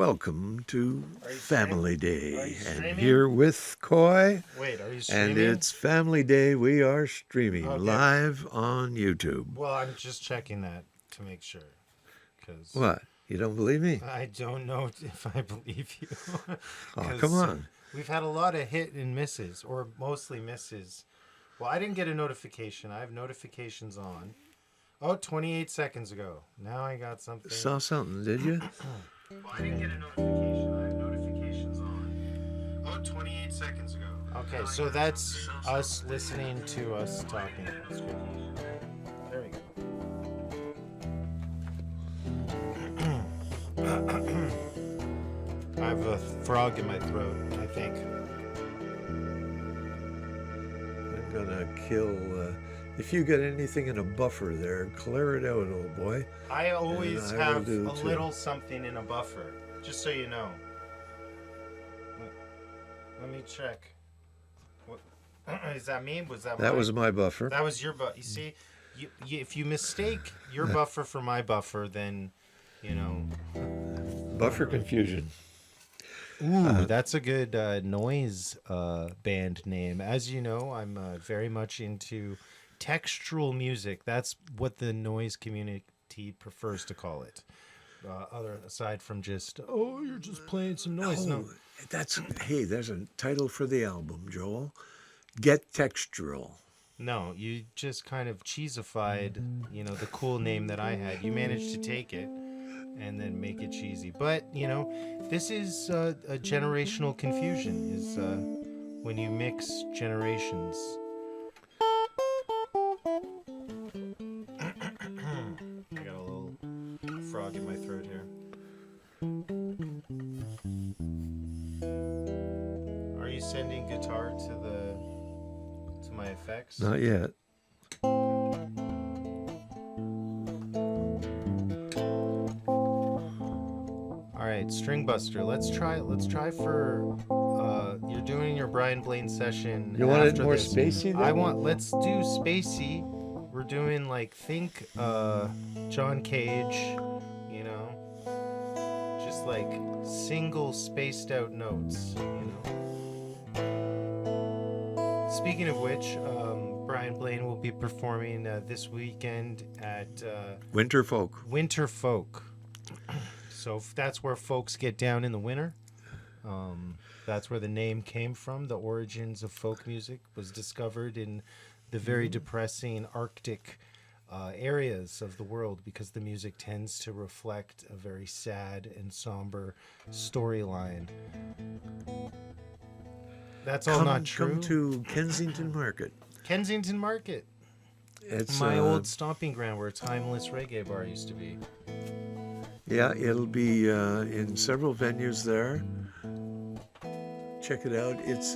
Welcome to Family Day, and streaming? here with Coy, Wait, are you streaming? and it's Family Day. We are streaming Okay. live on YouTube. Well, I'm just checking that to make sure. Cause What? You don't believe me? I don't know if I believe you. Oh, come on. We've had a lot of hit and misses, or mostly misses. Well, I didn't get a notification. I have notifications on. Oh, 28 seconds ago. Now I got something. Saw something, did you? Well, I didn't get a notification. I have notifications on. Oh, 28 seconds ago. Okay, so that's us listening to us talking. There we go. I have a frog in my throat, I think. I'm gonna kill. If you get anything in a buffer there, clear it out, old boy. I always And I will have do a too. little something in a buffer, just so you know. Let me check. What, is that me? Was that That mine? was my buffer. That was your buffer. You see, if you mistake your buffer for my buffer, then, you know. Buffer confusion. Ooh, that's a good noise band name. As you know, I'm very much into textural music. That's what the noise community prefers to call it. Aside from just, oh, you're just playing some noise. No. There's a title for the album, Joel. Get Textural. No, you just kind of cheesified, the cool name that I had. You managed to take it and then make it cheesy. But, this is a generational confusion, is when you mix generations. I got a little frog in my throat here. Are you sending guitar to my effects? Not yet. All right, Stringbuster. Let's try for. You're doing your Brian Blain session. You want it after more this. spacey then? Let's do spacey. We're doing think John Cage, just like single spaced out notes, Speaking of which, Brian Blain will be performing this weekend at Winter Folk. Winter Folk. So that's where folks get down in the winter. That's where the name came from. The origins of folk music was discovered in the very depressing Arctic areas of the world, because the music tends to reflect a very sad and somber storyline. That's all not true. Come to Kensington Market. Kensington Market. It's My old stomping ground where Timeless Reggae Bar used to be. Yeah, it'll be in several venues there. Check it out. It's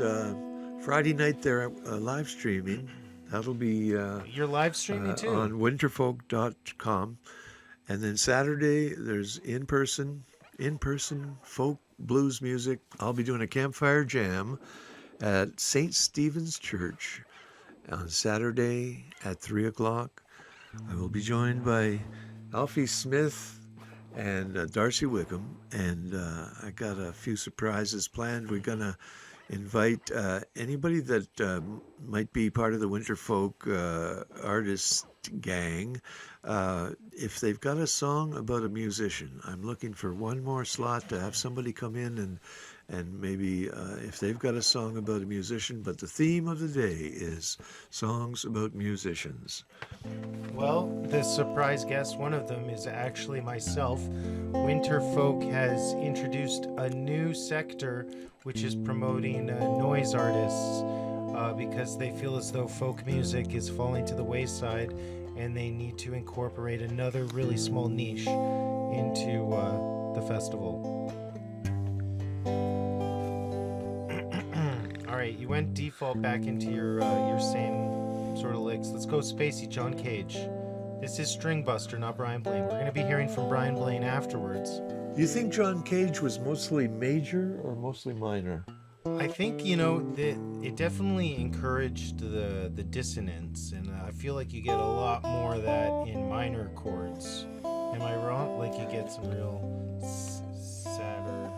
Friday night there, live streaming. That'll be You're live streaming too? on winterfolk.com. And then Saturday, there's in-person folk blues music. I'll be doing a campfire jam at St. Stephen's Church on Saturday at 3 o'clock. I will be joined by Alfie Smith and Darcy Wickham, and I got a few surprises planned. We're going to invite anybody that might be part of the Winter Folk artist gang. If they've got a song about a musician, I'm looking for one more slot to have somebody come in and maybe if they've got a song about a musician, but the theme of the day is songs about musicians. Well, the surprise guest, one of them, is actually myself. Winter Folk has introduced a new sector which is promoting noise artists because they feel as though folk music is falling to the wayside and they need to incorporate another really small niche into the festival. All right, you went default back into your same sort of licks. Let's go spacey, John Cage. This is Stringbuster, not Brian Blain. We're going to be hearing from Brian Blain afterwards. Do you think John Cage was mostly major or mostly minor? I think, it definitely encouraged the dissonance, and I feel like you get a lot more of that in minor chords. Am I wrong? Like you get some real sadder.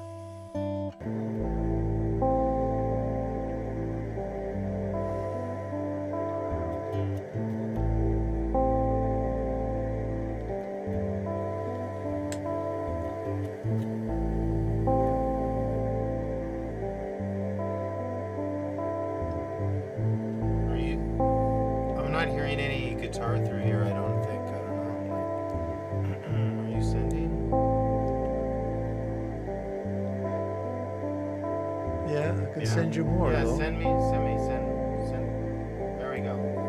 Are you? I'm not hearing any guitar through here. I don't think. I don't know. Like, are you sending? Yeah, I can send you more, Yeah, though. send. There we go.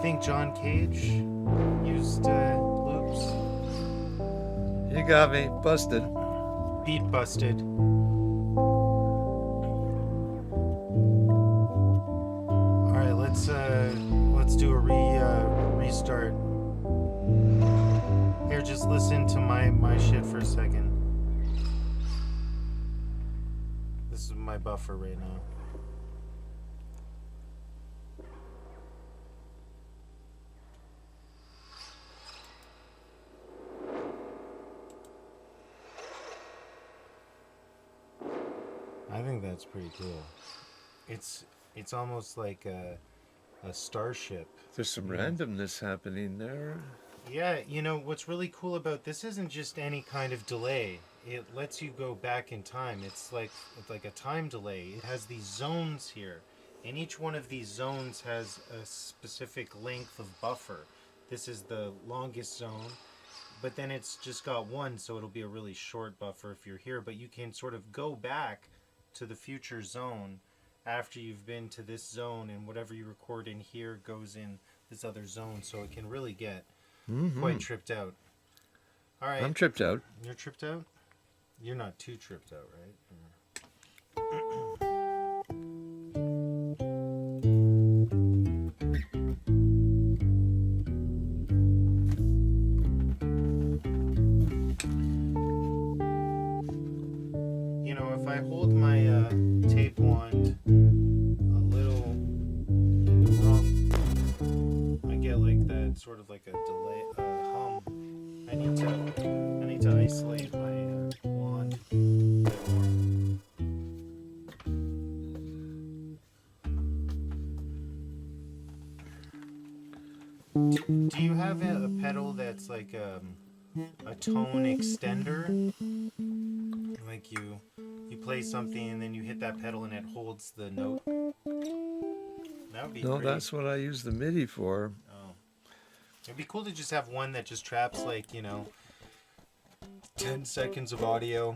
think John Cage used loops? You got me busted. Beat busted. All right, let's do a restart. Here, just listen to my shit for a second. This is my buffer right now. I think that's pretty cool. It's almost like a starship. There's some randomness happening there. Yeah, you know, what's really cool about this isn't just any kind of delay. It lets you go back in time. It's like a time delay. It has these zones here, and each one of these zones has a specific length of buffer. This is the longest zone, but then it's just got one, so it'll be a really short buffer if you're here, but you can sort of go back to the future zone after you've been to this zone, and whatever you record in here goes in this other zone, so it can really get quite tripped out. All right. I'm tripped out. You're tripped out? You're not too tripped out, right? You know, if I hold my tape wand a little wrong, I get like that, sort of like a delay, hum. I need to isolate my wand a bit more. Do you have a pedal that's like a tone extender? Like you play something and then you hit that pedal and it holds the note? That would be No, great. that's what I use the MIDI for. Oh. It'd be cool to just have one that just traps, like, 10 seconds of audio.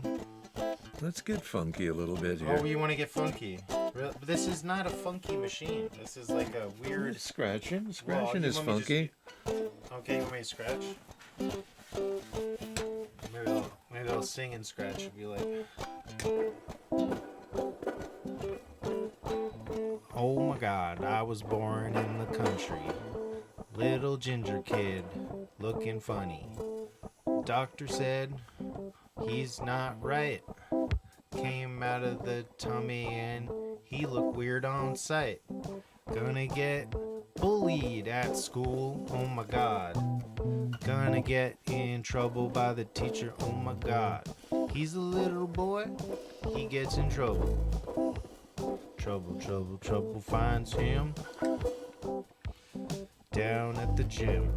Let's get funky a little bit here. Oh, you want to get funky? But this is not a funky machine. This is like a weird... Scratching Well, you is want me to funky. Okay, you want me to scratch? Maybe I'll sing and scratch and be like... Oh my God, I was born in the country. Little ginger kid, looking funny. Doctor said he's not right. Came out of the tummy and he looked weird on sight. Gonna get bullied at school, oh my God. Gonna get in trouble by the teacher, oh my God. He's a little boy, he gets in trouble. Trouble, trouble, trouble finds him down at the gym.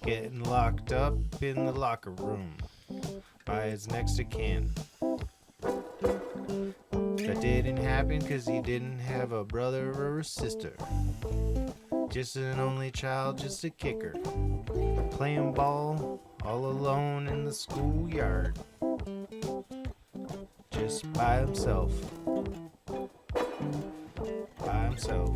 Getting locked up in the locker room by his next of kin. That didn't happen cause he didn't have a brother or a sister. Just an only child, just a kicker. Playing ball all alone in the schoolyard. Just by himself. By himself.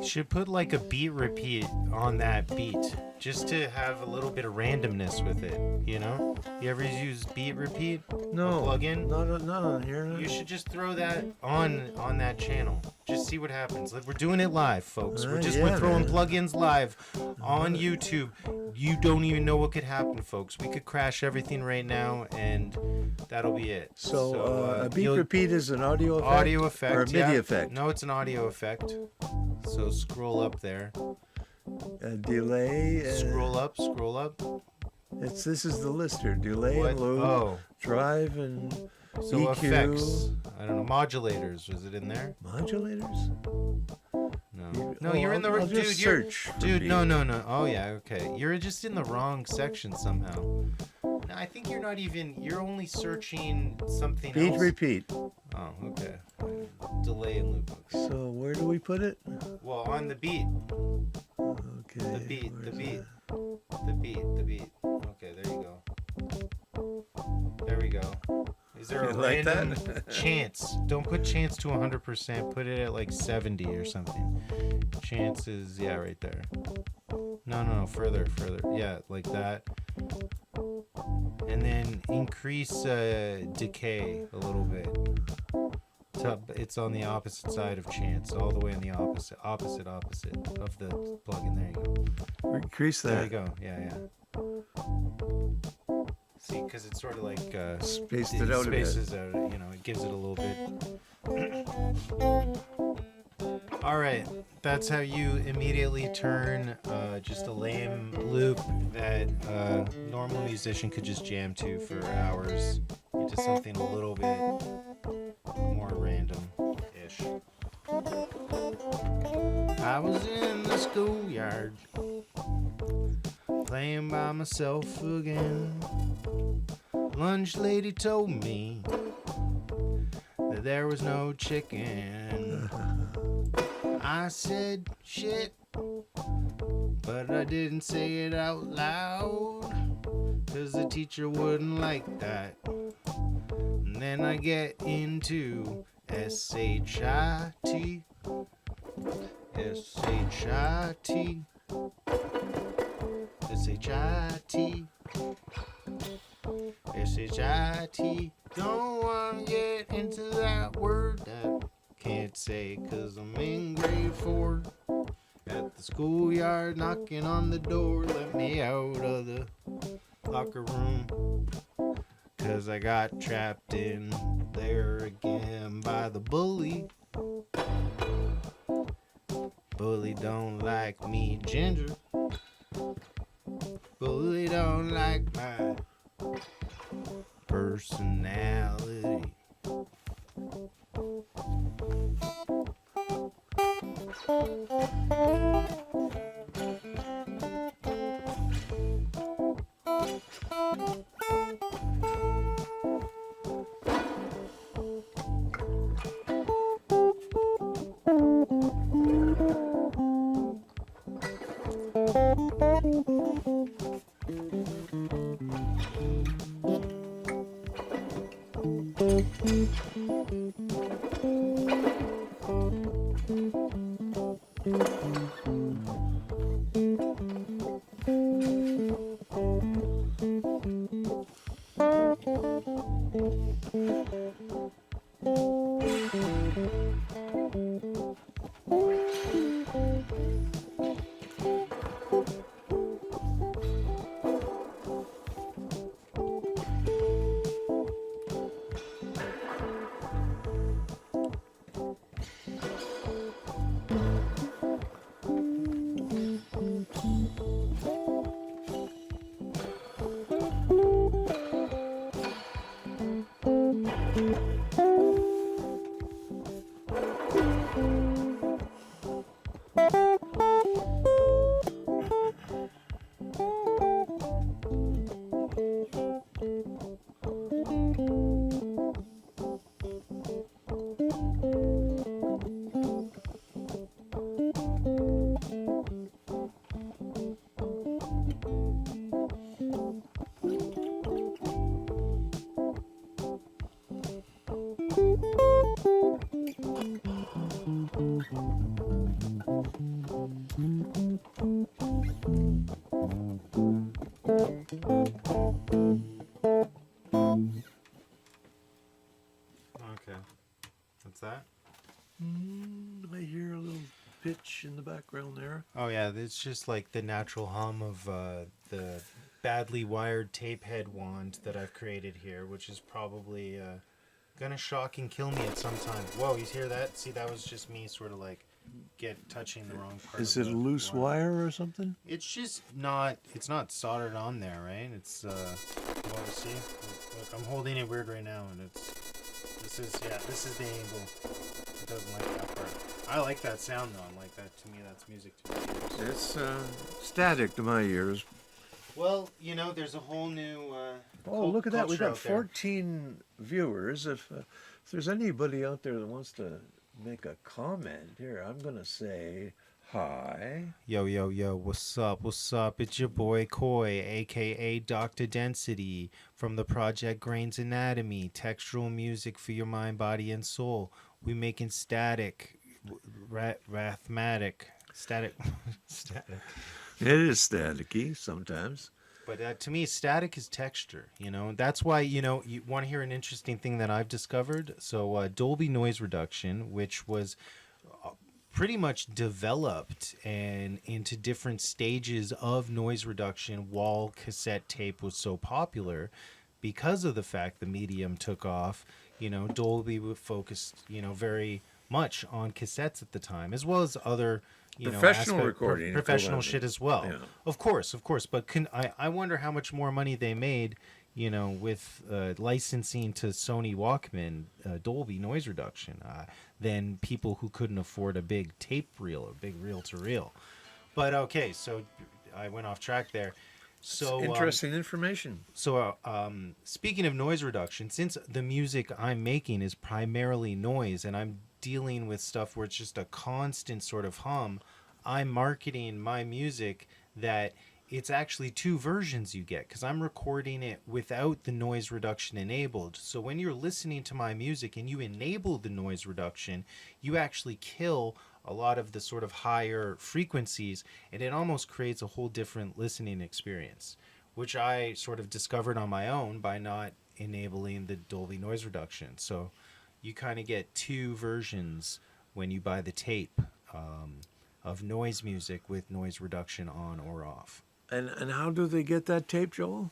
Should put like a beat repeat on that beat just to have a little bit of randomness with it, you know? You ever use beat repeat? No, plug-in? not on here. You should just throw that on that channel. Just see what happens. We're doing it live, folks. We're throwing plugins live on YouTube. You don't even know what could happen, folks. We could crash everything right now, and that'll be it. So a beat repeat is an audio effect? Audio effect, or a MIDI effect? No, it's an audio effect. So scroll up there. Delay. Scroll up. This is the list here. Delay What? and loop. Oh. Drive and So EQ. effects. I don't know. Modulators. Was it in there? Modulators? No. No, you're in the I'll dude. just search for Dude, beat. no. Oh yeah, okay. You're just in the wrong section somehow. No, I think you're not even. You're only searching something Beat else. repeat. Oh, okay. Delay and loop. Okay. So where do we put it? Well, on the beat. Okay. The beat. where's The that? beat. Okay, there you go. There we go. Is there a You like that? random chance? Don't put chance to 100%. Put it at like 70 or something. Chances, yeah, right there. No, further. Yeah, like that. And then increase decay a little bit. It's on the opposite side of chance, all the way on the opposite of the plugin. There you go. Increase There that. you go. Yeah. See, because it's sort of like Spaced it out a bit. spaces out. You know, it gives it a little bit. All right, that's how you immediately turn just a lame loop that a normal musician could just jam to for hours into something a little bit more random-ish. I was in the schoolyard playing by myself again. Lunch lady told me that there was no chicken. I said shit, but I didn't say it out loud, 'cause the teacher wouldn't like that. And then I get into S-H-I-T, S-H-I-T, S-H-I-T, S-H-I-T. Don't want to get into that word that can't say, 'cause I'm in grade 4 at the schoolyard, knocking on the door. Let me out of the locker room, 'cause I got trapped in there again by the bully. Bully don't like me, Ginger. Bully don't like my personality. Okay. What's that? I hear a little pitch in the background there. Oh yeah, it's just like the natural hum of the badly wired tape head wand that I've created here, which is probably gonna shock and kill me at some time. Whoa, you hear that? See, that was just me sort of like touching the wrong part. Is of it a the wire or something? It's just not. It's not soldered on there, right? It's well, see, look, I'm holding it weird right now, and it's. This is the angle. It doesn't like that part. I like that sound though. I'm like that. To me, that's music to me. It's static to my ears. Well, there's a whole new. Oh, look at that. We culture got out there. 14 viewers. If there's anybody out there that wants to make a comment here, I'm going to say hi. Yo, yo, yo, what's up? What's up? It's your boy Coy, aka Dr. Density, from the project Grains Anatomy, textural music for your mind, body, and soul. We making static, static. Static. It is staticky sometimes. But to me, static is texture, That's why, you want to hear an interesting thing that I've discovered? So Dolby Noise Reduction, which was pretty much developed and into different stages of noise reduction while cassette tape was so popular because of the fact the medium took off. Dolby would focus, very much on cassettes at the time, as well as other professional recording, professional shit as well. Yeah. Of course. But I wonder how much more money they made, with licensing to Sony Walkman Dolby noise reduction than people who couldn't afford a big tape reel, a big reel-to-reel. But okay, so I went off track there. So it's interesting information. So speaking of noise reduction, since the music I'm making is primarily noise and I'm dealing with stuff where it's just a constant sort of hum, I'm marketing my music that it's actually two versions you get, because I'm recording it without the noise reduction enabled. So when you're listening to my music and you enable the noise reduction, you actually kill a lot of the sort of higher frequencies, and it almost creates a whole different listening experience, which I sort of discovered on my own by not enabling the Dolby noise reduction. So you kind of get two versions when you buy the tape of noise music with noise reduction on or off. And how do they get that tape, Joel?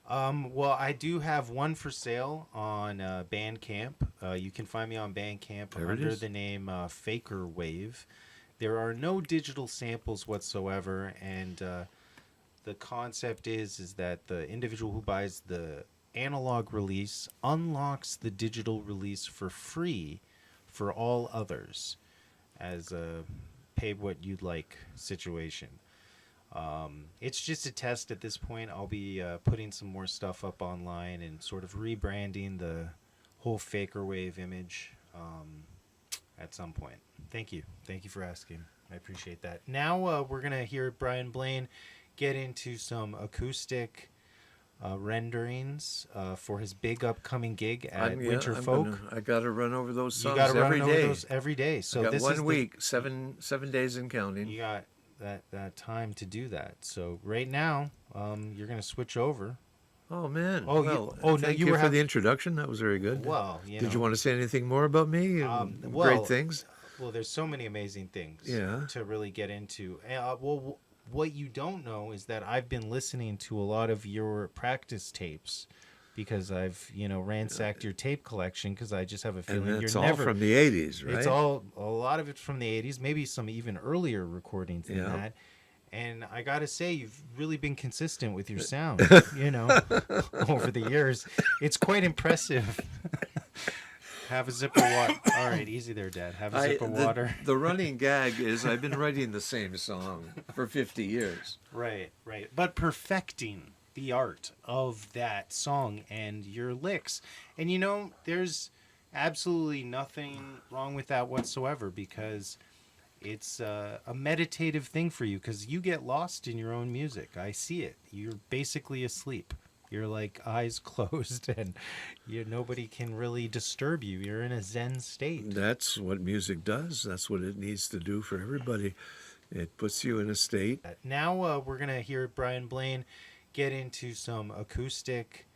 Well, I do have one for sale on Bandcamp. You can find me on Bandcamp under the name Faker Wave. There are no digital samples whatsoever, and the concept is that the individual who buys the analog release unlocks the digital release for free for all others as a pay what you'd like situation. It's just a test at this point. I'll be putting some more stuff up online and sort of rebranding the whole Faker Wave image at some point. Thank you for asking. I appreciate that. Now we're gonna hear Brian Blain get into some acoustic renderings for his big upcoming gig at Winter Folk. I gotta run over those songs every day. So I got this 1 is week, 7 days and counting. You got that time to do that. So right now, you're gonna switch over. Oh man! Thank you for the introduction. That was very good. Well, did you want to say anything more about me? Great things. Well, there's so many amazing things. Yeah. To really get into. What you don't know is that I've been listening to a lot of your practice tapes, because I've ransacked your tape collection, because I just have a feeling and it's all from the 80s, right? It's a lot of it's from the 80s, maybe some even earlier recordings than that. And I gotta say, you've really been consistent with your sound, over the years. It's quite impressive. Have a sip of water. All right, easy there, Dad. Have a sip of water. The running gag is I've been writing the same song for 50 years. Right. But perfecting the art of that song and your licks. And there's absolutely nothing wrong with that whatsoever, because it's a meditative thing for you, because you get lost in your own music. I see it. You're basically asleep. You're like eyes closed, and nobody can really disturb you. You're in a Zen state. That's what music does. That's what it needs to do for everybody. It puts you in a state. Now we're going to hear Brian Blain get into some acoustic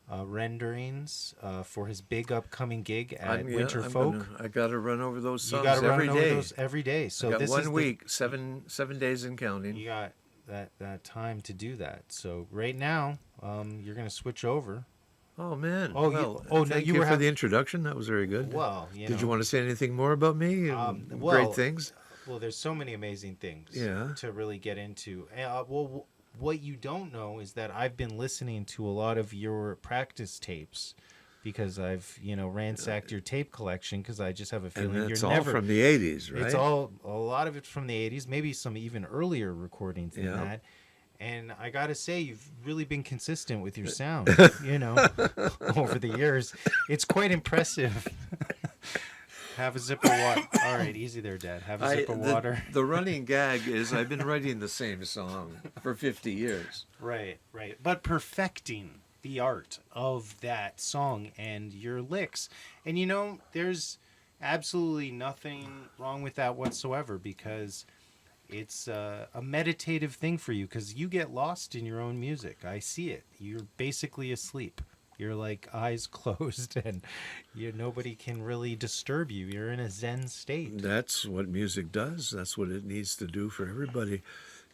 renderings for his big upcoming gig at Winter Folk. I got to run over those songs every day. So I got this 1 week, 7 days and counting. You got that time to do that. So right now, you're going to switch over. Oh man! Thank you for the introduction. That was very good. Well, did you want to say anything more about me? Great things. Well, there's so many amazing things. To really get into. What you don't know is that I've been listening to a lot of your practice tapes, because I've, ransacked your tape collection, because I just have a And feeling that's you're all never. from the 80s, right? It's all a lot of it's from the 80s, maybe some even earlier recordings than Yeah. that. And I got to say, you've really been consistent with your sound, over the years. It's quite impressive. Have a sip of water. All right, easy there, Dad. Have a sip of water. The running gag is I've been writing the same song for 50 years. Right. But perfecting the art of that song and your licks. And there's absolutely nothing wrong with that whatsoever, because it's a meditative thing for you, because you get lost in your own music. I see it. You're basically asleep. You're like eyes closed, and nobody can really disturb you. You're in a Zen state. That's what music does. That's what it needs to do for everybody.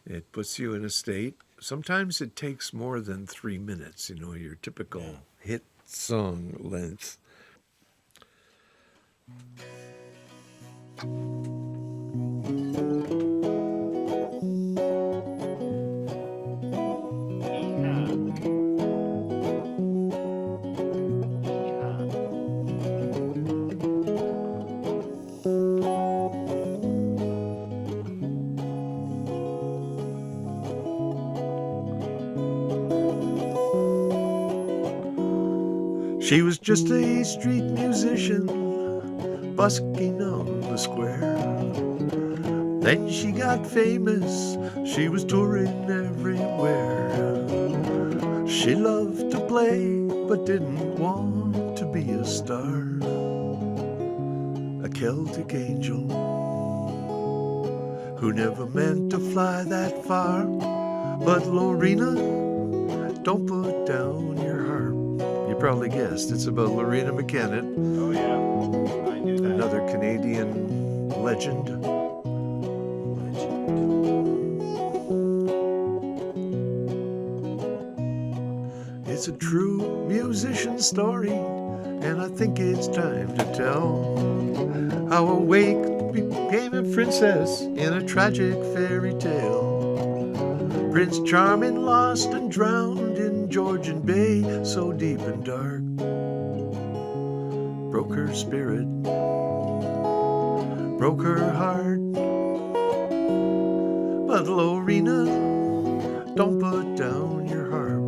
It puts you in a state. Sometimes it takes more than 3 minutes, your typical hit song length. She was just a street musician, busking on the square. Then she got famous, she was touring everywhere. She loved to play, but didn't want to be a star. A Celtic angel who never meant to fly that far. But Lorena, don't put down your harp. You probably guessed, it's about Lorena McKennitt. Oh, yeah. I knew that. Another Canadian legend. It's a true musician story, and I think it's time to tell how a wake became a princess in a tragic fairy tale. Prince Charming lost and drowned in Georgian Bay, so deep and dark. Broke her spirit, broke her heart. But Lorena, don't put down your harp.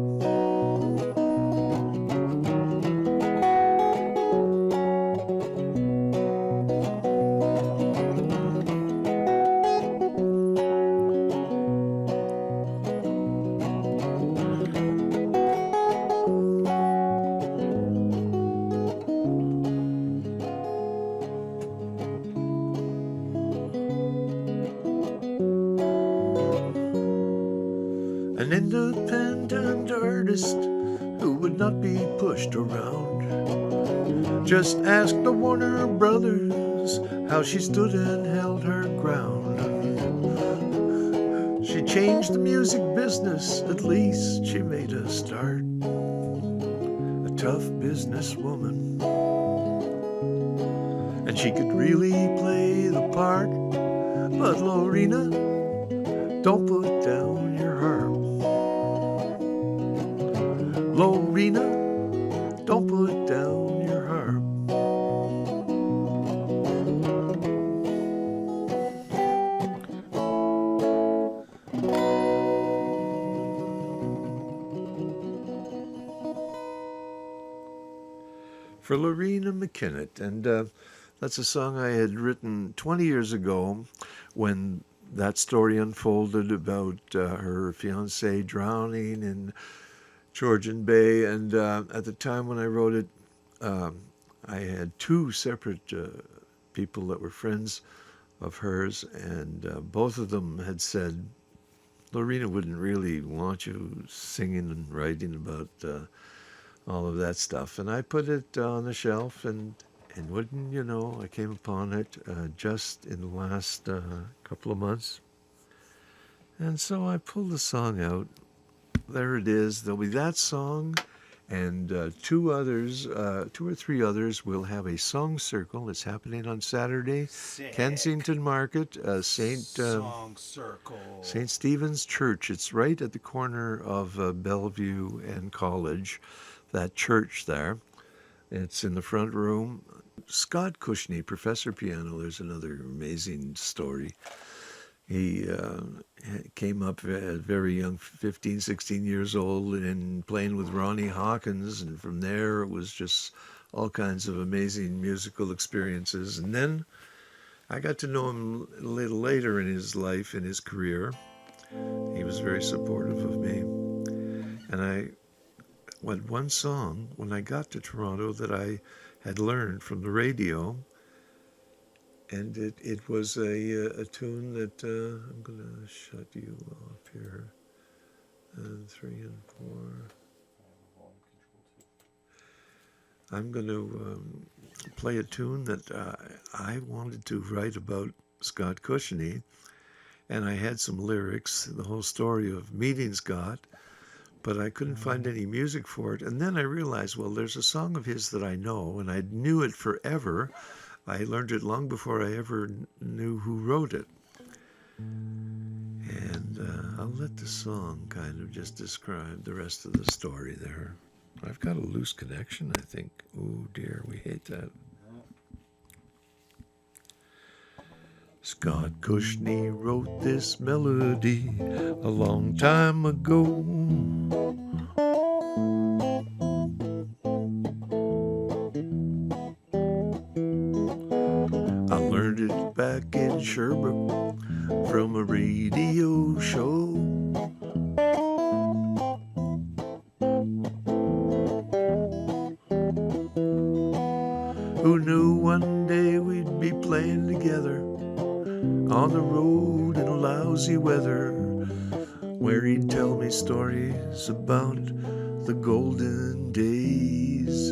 An independent artist who would not be pushed around. Just ask the Warner Brothers how she stood and held her ground. She changed the music business, at least she made a start. A tough businesswoman, and she could really play the part. But Lorena, don't put down your harp. Lorena, don't put down your harp. For Lorena McKennitt, and that's a song I had written 20 years ago when that story unfolded about her fiancé drowning in Georgian Bay, and at the time when I wrote it, I had two separate people that were friends of hers, and both of them had said, Lorena wouldn't really want you singing and writing about all of that stuff. And I put it on the shelf, and wouldn't you know, I came upon it just in the last couple of months. And so I pulled the song out. There it is. There'll be that song and two or three others. We'll have a song circle. It's happening on Saturday. Sick. Kensington Market, Song Circle. St. Stephen's Church. It's right at the corner of Bellevue and College, that church there. It's in the front room. Scott Cushney, Professor Piano, there's another amazing story. He came up very young, 15, 16 years old, and playing with Ronnie Hawkins. And from there, it was just all kinds of amazing musical experiences. And then I got to know him a little later in his life, in his career. He was very supportive of me. And I went one song when I got to Toronto that I had learned from the radio. And it was a tune that I'm going to shut you off here. 3 and 4. I'm going to play a tune that I wanted to write about Scott Cushney. And I had some lyrics, the whole story of meeting Scott, but I couldn't find any music for it. And then I realized, well, there's a song of his that I know, and I knew it forever. I learned it long before I ever knew who wrote it. And I'll let the song kind of just describe the rest of the story there. I've got a loose connection, I think. Oh dear, we hate that. Scott Cushney wrote this melody a long time ago. I learned it back in Sherbrooke from a radio show. Who knew one day we'd be playing together on the road in lousy weather, where he'd tell me stories about the golden days.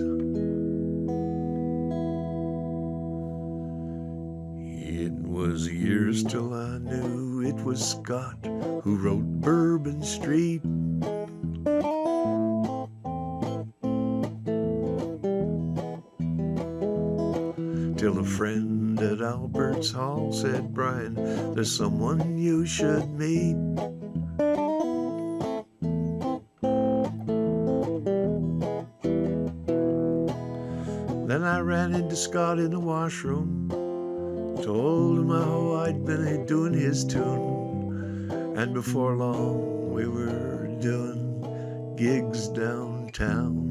It was years till I knew it was Scott who wrote Bourbon Street. Till a friend at Albert's Hall said, Brian, there's someone you should meet. Then I ran into Scott in the washroom, told him how I'd been doing his tune, and before long we were doing gigs downtown.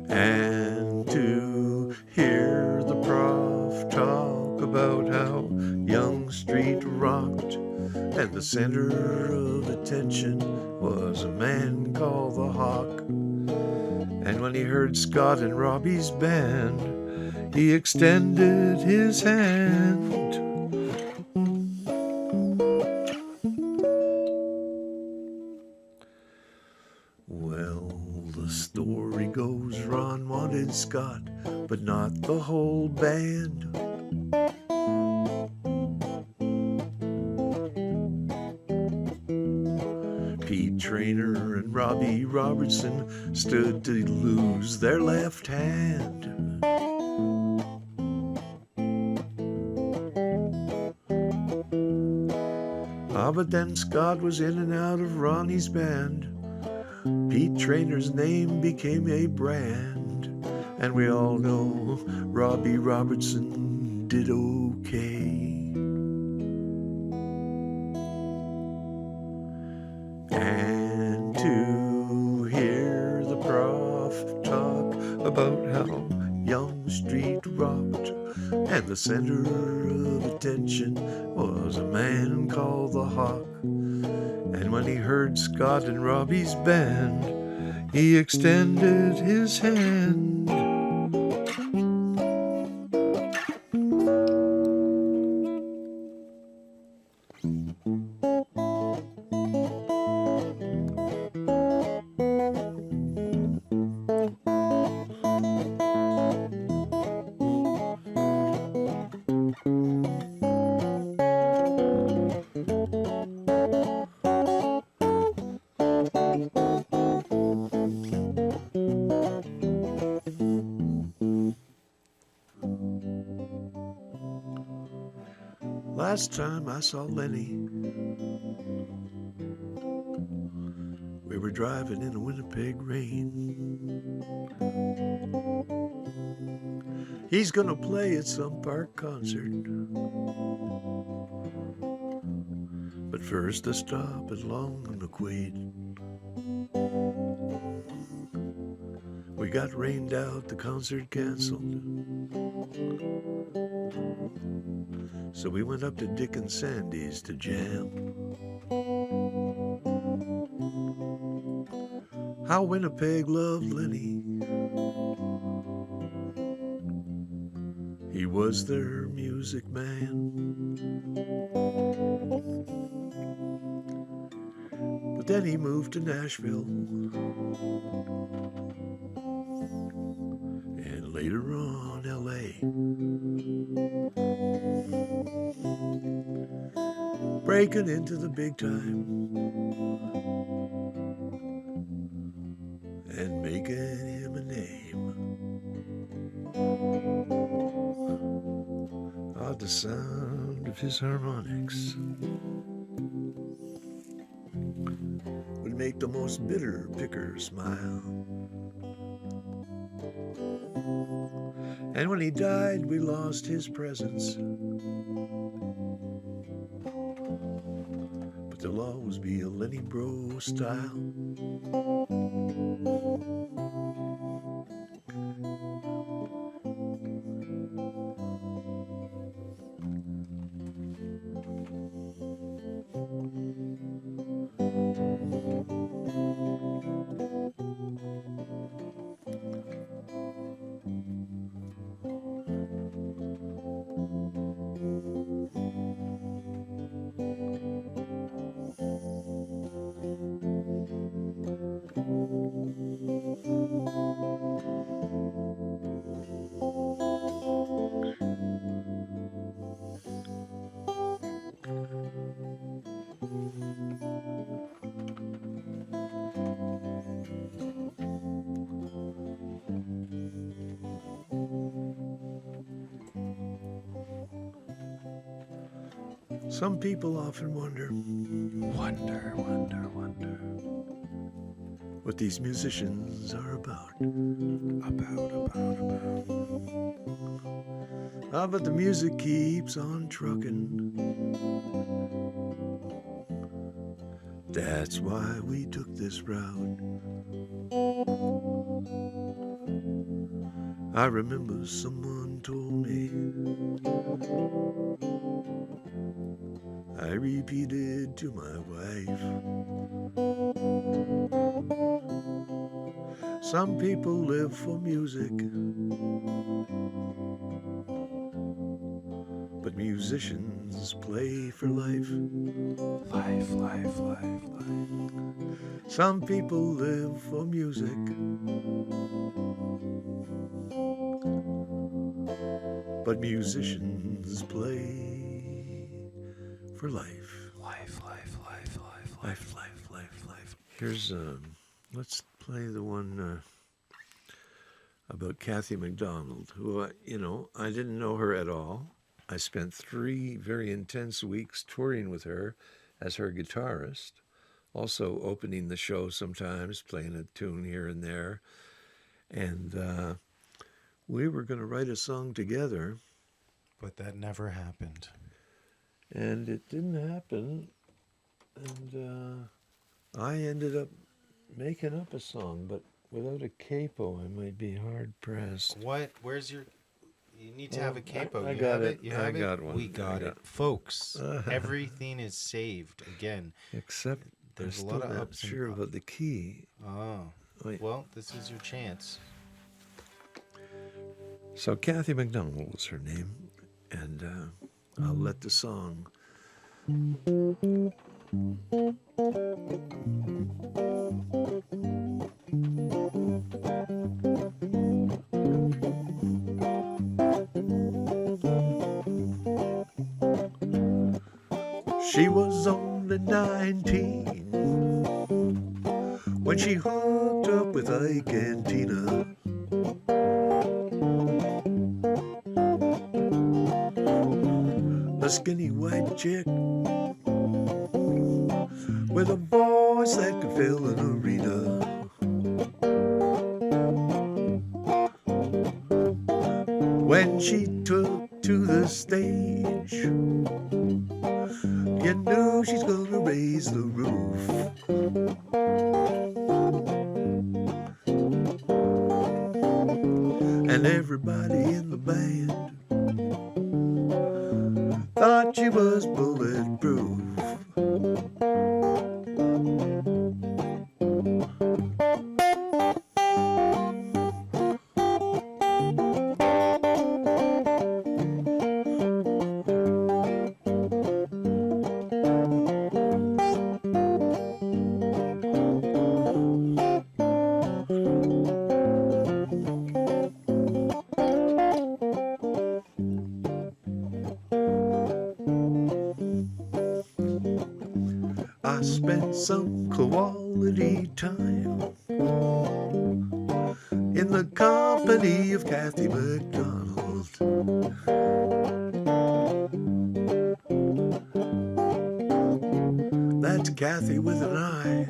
And to hear the prof talk about how Young Street rocked, and the center of attention was a man called the Hawk. And when he heard Scott and Robbie's band, he extended his hand. Well, the story goes Ron wanted Scott, but not the whole band. Pete Traynor and Robbie Robertson stood to lose their left hand. But then Scott was in and out of Ronnie's band. Pete Traynor's name became a brand, and we all know Robbie Robertson did okay. And to hear the prof talk about how Young Street rocked, and the center of attention was a man called the Hawk. And when he heard Scott and Robbie's band, he extended his hand. Last time I saw Lenny, we were driving in a Winnipeg rain. He's gonna play at some park concert. But first a stop at Long and McQuaid. We got rained out, the concert canceled. So we went up to Dick and Sandy's to jam. How Winnipeg loved Lenny. He was their music man. But then he moved to Nashville. And later on, L.A. Breaking into the big time. And making him a name. Ah, the sound of his harmonics would make the most bitter picker smile. And when he died, we lost his presence. But there'll always be a Lenny Bro style. Some people often wonder what these musicians are about. Ah, but the music keeps on trucking. That's why we took this route. I remember someone told me. I repeated to my wife. Some people live for music, but musicians play for life. Life. Some people live for music, but musicians play for life. Life. Here's, let's play the one about Kathy McDonald, who, I didn't know her at all. I spent 3 very intense weeks touring with her as her guitarist, also opening the show sometimes, playing a tune here and there. And we were going to write a song together. But that never happened. And it didn't happen. And I ended up making up a song, but without a capo, I might be hard-pressed. What? Where's your... You need to have a capo. I got it. I got one. We got it. Folks, everything is saved again. Except there's I'm a lot still of not ups sure and about the key. Oh. Wait. Well, this is your chance. So Kathy McDonald was her name, and I'll let the song. She was only 19 when she hooked up with Ike and Tina. A skinny white chick with a boy voice that could fill an arena. When she took to the stage, you knew she's gonna raise the roof. And everybody in the band thought she was bulletproof. I spent some quality time in the company of Kathy McDonald. That's Kathy with an eye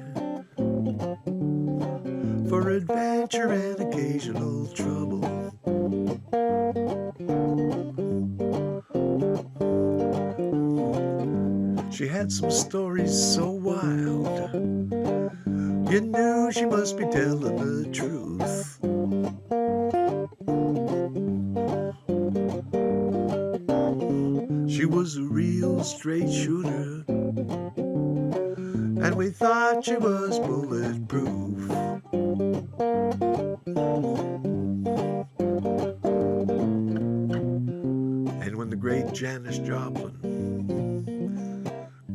for adventure and occasional trouble. She had some stories so wild, you knew she must be telling the truth. She was a real straight shooter, and we thought she was bulletproof. And when the great Janis Joplin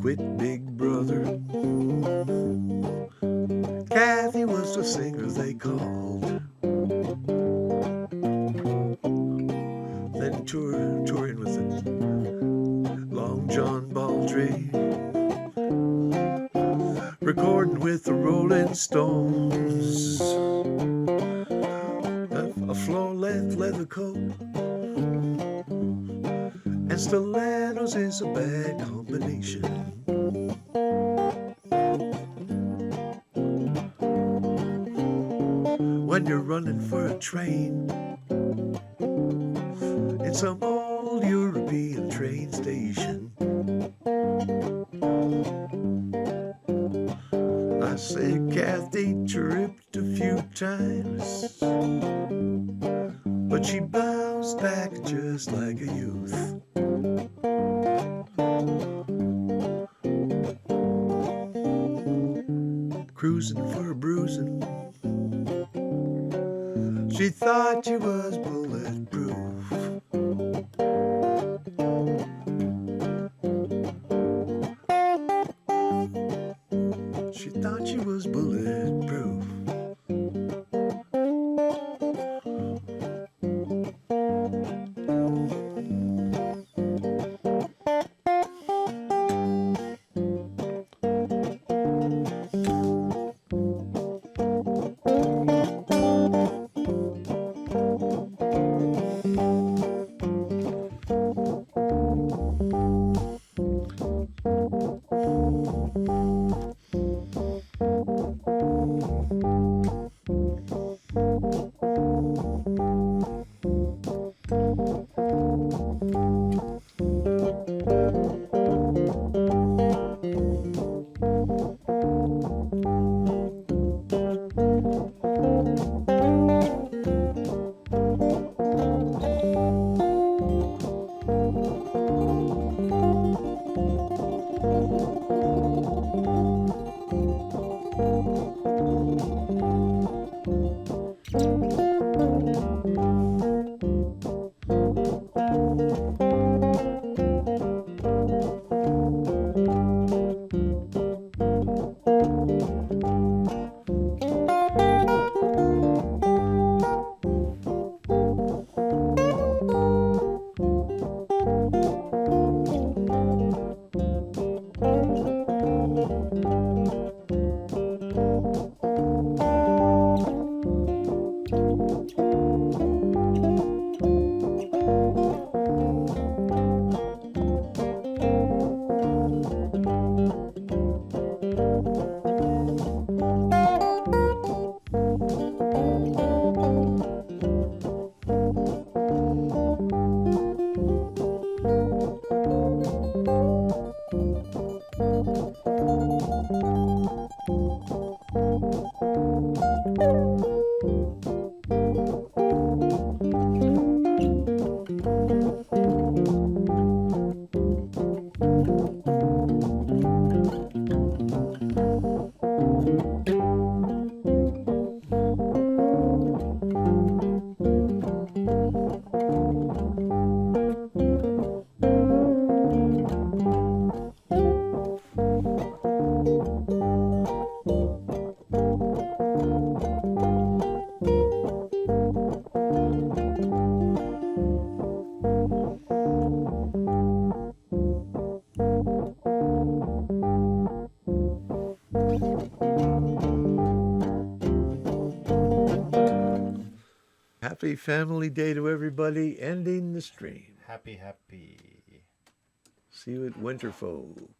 quit Big Brother, Kathy was the singer they called. Then touring with the Long John Baldry, recording with the Rolling Stones, a floor-length leather coat, and stilettos is a bad combination. When you're running for a train in some old European train station, I say Kathy tripped a few times, but she bounced back just like a youth. Cruising for a bruising, she thought she was bulletproof. She thought she was bulletproof. Happy Family Day to everybody. Ending the stream. Happy. See you at Winterfolk.